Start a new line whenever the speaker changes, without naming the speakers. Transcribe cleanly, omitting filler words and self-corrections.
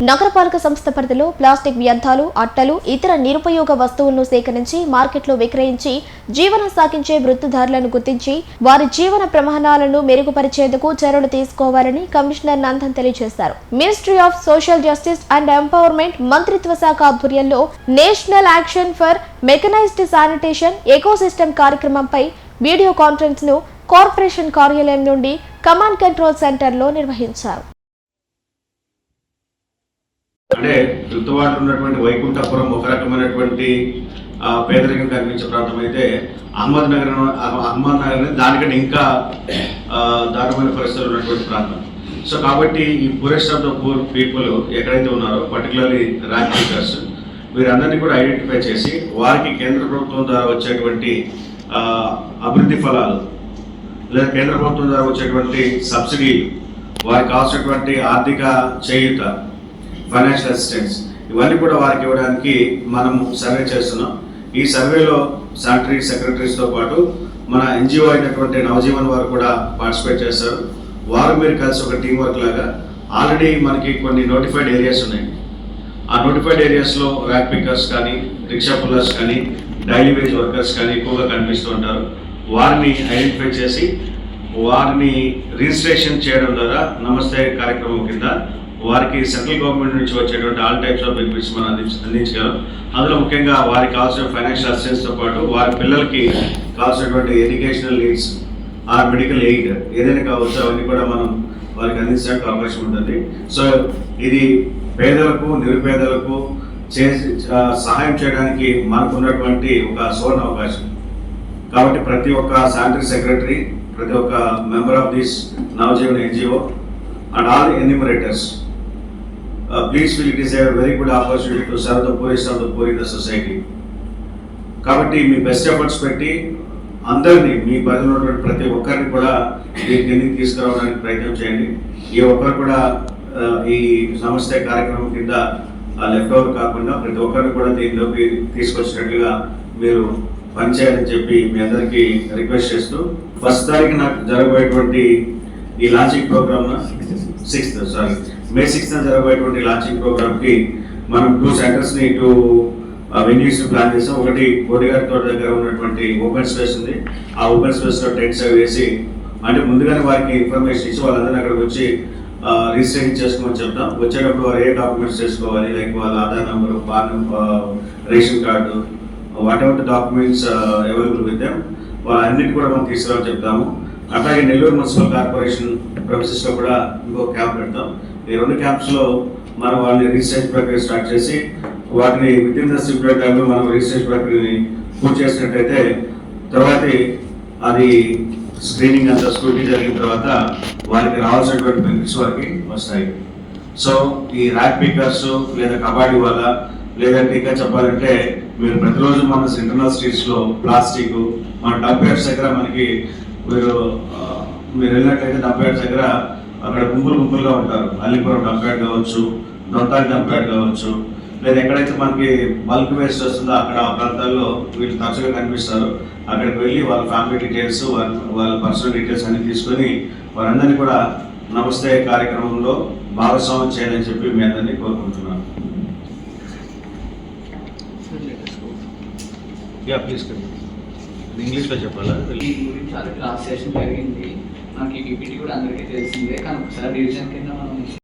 నగరపాలక సంస్థ పరిధిలో ప్లాస్టిక్ వ్యర్థాలు, అట్టలు, ఇతర నిరుపయోగ వస్తువులను సేకరించి మార్కెట్లో విక్రయించి జీవనం సాగించే వృత్తిదారులను గుర్తించి వారి జీవన ప్రమాణాలను మెరుగుపరిచేందుకు చర్యలు తీసుకోవాలని కమిషనర్ నందన్ తెలియజేశారు. Ministry of social justice and empowerment మంత్రిత్వ శాఖ ఆధ్వర్యంలో national action for mechanised sanitation ecosystem కార్యక్రమంపై వీడియో కాన్ఫరెన్స్ ను కార్పొరేషన్ కార్యాలయం నుండి కమాండ్ కంట్రోల్ సెంటర్ లో నిర్వహించారు.
అంటే ఋతువాడు ఉన్నటువంటి వైకుంఠపురం ఒక రకమైనటువంటి పేదరికం కనిపించే ప్రాంతం అయితే అహ్మద్ నగర్ దానికంటే ఇంకా దారుణమైన పరిస్థితులు ఉన్నటువంటి ప్రాంతం. సో కాబట్టి ఈ poorest of the poor people ఎక్కడైతే ఉన్నారో పర్టికులర్లీ ర్యాంక్ టీచర్స్ వీరందరినీ కూడా ఐడెంటిఫై చేసి వారికి కేంద్ర ప్రభుత్వం ద్వారా వచ్చేటువంటి అభివృద్ధి ఫలాలు లేదా కేంద్ర ప్రభుత్వం ద్వారా వచ్చేటువంటి సబ్సిడీలు, వారికి కావాల్సినటువంటి ఆర్థిక చేయూత, ఫైనాన్షియల్ అసిస్టెన్స్ ఇవన్నీ కూడా వారికి ఇవ్వడానికి మనం సర్వే చేస్తున్నాం. ఈ సర్వేలో శానిటరీ సెక్రటరీస్తో పాటు మన ఎన్జిఓ అయినటువంటి నవజీవన్ వారు కూడా పార్టిసిపేట్ చేస్తారు. వారు మీరు కలిసి ఒక టీం వర్క్ లాగా ఆల్రెడీ మనకి కొన్ని నోటిఫైడ్ ఏరియాస్ ఉన్నాయి. ఆ నోటిఫైడ్ ఏరియాస్లో ర్యాక్ పికర్స్ కానీ, రిక్షా పుల్లర్స్ కానీ, డైలీ వేజ్ వర్కర్స్ కానీ ఎక్కువగా కనిపిస్తూ ఉంటారు. వారిని ఐడెంటిఫై చేసి వారిని రిజిస్ట్రేషన్ చేయడం ద్వారా నమస్తే కార్యక్రమం కింద వారికి సెంట్రల్ గవర్నమెంట్ నుంచి వచ్చేటువంటి ఆల్ టైప్స్ ఆఫ్ బెనిఫిట్స్ మనం అందించగలం. అందులో ముఖ్యంగా వారికి కావాల్సిన ఫైనాన్షియల్ అసిస్టెన్స్తో పాటు వారి పిల్లలకి కావాల్సినటువంటి educational needs or medical aid ఏదైనా కావచ్చు అవన్నీ కూడా మనం వారికి అందించడానికి అవకాశం ఉంటుంది. సో ఇది పేదలకు, నిరుపేదలకు సహాయం చేయడానికి మనకు ఉన్నటువంటి ఒక సువర్ణ అవకాశం. కాబట్టి ప్రతి ఒక్క శానిటరీ సెక్రటరీ, ప్రతి ఒక్క member of this Navjivan NGO and all enumerators, please feel it is a very good opportunity to serve the poorest of the poor in the society. కాబట్టి మీ బెస్ట్ ఎఫర్ట్స్ పెట్టి అందరినీ మీ పరిధిలో ఉన్నటువంటి ప్రతి ఒక్కరిని కూడా దీనికి తీసుకురావడానికి ప్రయత్నం చేయండి. ఈ ఒక్కరు కూడా ఈ నమస్తే కార్యక్రమం కింద లెఫ్ట్ ఓవర్ కాకుండా ప్రతి ఒక్కరిని కూడా దీనిలోకి తీసుకొచ్చినట్లుగా మీరు పనిచేయాలని చెప్పి మీ అందరికీ రిక్వెస్ట్ చేస్తూ, ఫస్ట్ తారీఖు నాకు జరగబోయేటువంటి ఈ లాంచింగ్ ప్రోగ్రామ్ మే 6th జరగబోయేటువంటి లాంచింగ్ ప్రోగ్రామ్ కి మనం 2 సెంటర్స్ని 2 వెన్యూస్ ప్లాన్ చేసాం. ఒకటి కోటిగారి తోట దగ్గర ఉన్నటువంటి ఓపెన్ స్పేస్ ఉంది. ఆ ఓపెన్ స్పేస్ లో టెంట్స్ అవి వేసి అంటే ముందుగానే వారికి ఇన్ఫర్మేషన్ ఇచ్చి వాళ్ళందరినీ అక్కడికి వచ్చి రిజిస్ట్రేషన్ చేసుకోమని చెప్తాం. వచ్చేటప్పుడు వారు ఏ డాక్యుమెంట్స్ చేసుకోవాలి, లైక్ వాళ్ళ Aadhaar number, PAN, ration card, whatever the documents available with them వాళ్ళన్నిటి కూడా మనం తీసుకురావని చెప్తాము. అట్లాగే నెల్లూరు మున్సిపల్ కార్పొరేషన్ ప్రొసెస్లో కూడా ఇంకో క్యాంప్ పెడతాం. ఈ 2 క్యాంప్స్లో మనం వాళ్ళని రిజిస్ట్రేషన్ ప్రక్రియ స్టార్ట్ చేసి వాటిని విత్ ఇన్ ద స్టిప్యులేటెడ్ టైంలో మనం రిజిస్ట్రేషన్ ప్రక్రియని పూర్తి చేసినట్టయితే తర్వాత అది స్క్రీనింగ్ అంతా స్క్రూటినీ జరిగిన తర్వాత వారికి రావాల్సినటువంటి బెనిఫిట్స్ వారికి వస్తాయి. సో ఈ ర్యాక్ పికర్స్ లేదా కబాడీ వాళ్ళ లేదంటే ఇంకా చెప్పాలంటే మీరు ప్రతిరోజు మన ఇంటర్నల్ స్ట్రీట్స్లో ప్లాస్టిక్ మన డంప్ యార్డ్స్ దగ్గర మనకి మీరు వెళ్ళినట్లయితే డంప్ యార్డ్స్ దగ్గర అక్కడ గుంపులుగా ఉంటారు. అల్లిపురం డంప్ యార్డ్ కావచ్చు, దొంతాలి డంప్ యార్డ్ కావచ్చు, లేదా ఎక్కడైతే మనకి బల్క్ వేస్ట్ వస్తుందో అక్కడ ఆ ప్రాంతాల్లో వీళ్ళు తరచుగా కనిపిస్తారు. అక్కడికి వెళ్ళి వాళ్ళ ఫ్యామిలీ డీటెయిల్స్, వాళ్ళ పర్సనల్ డీటెయిల్స్ అన్ని తీసుకొని వారందరినీ కూడా నమస్తే కార్యక్రమంలో భాగస్వామ్యం చేయాలని చెప్పి మీ అందరినీ కోరుకుంటున్నాను. ప్లీజ్ ఇంగ్లీష్లో చెప్పాలా?
దీని గురించి చాలా క్లాస్ సెషన్ జరిగింది. మనకి ఈ పీపీటీ కూడా అందరికీ తెలిసిందే, కానీ ఒకసారి రివిజన్ కింద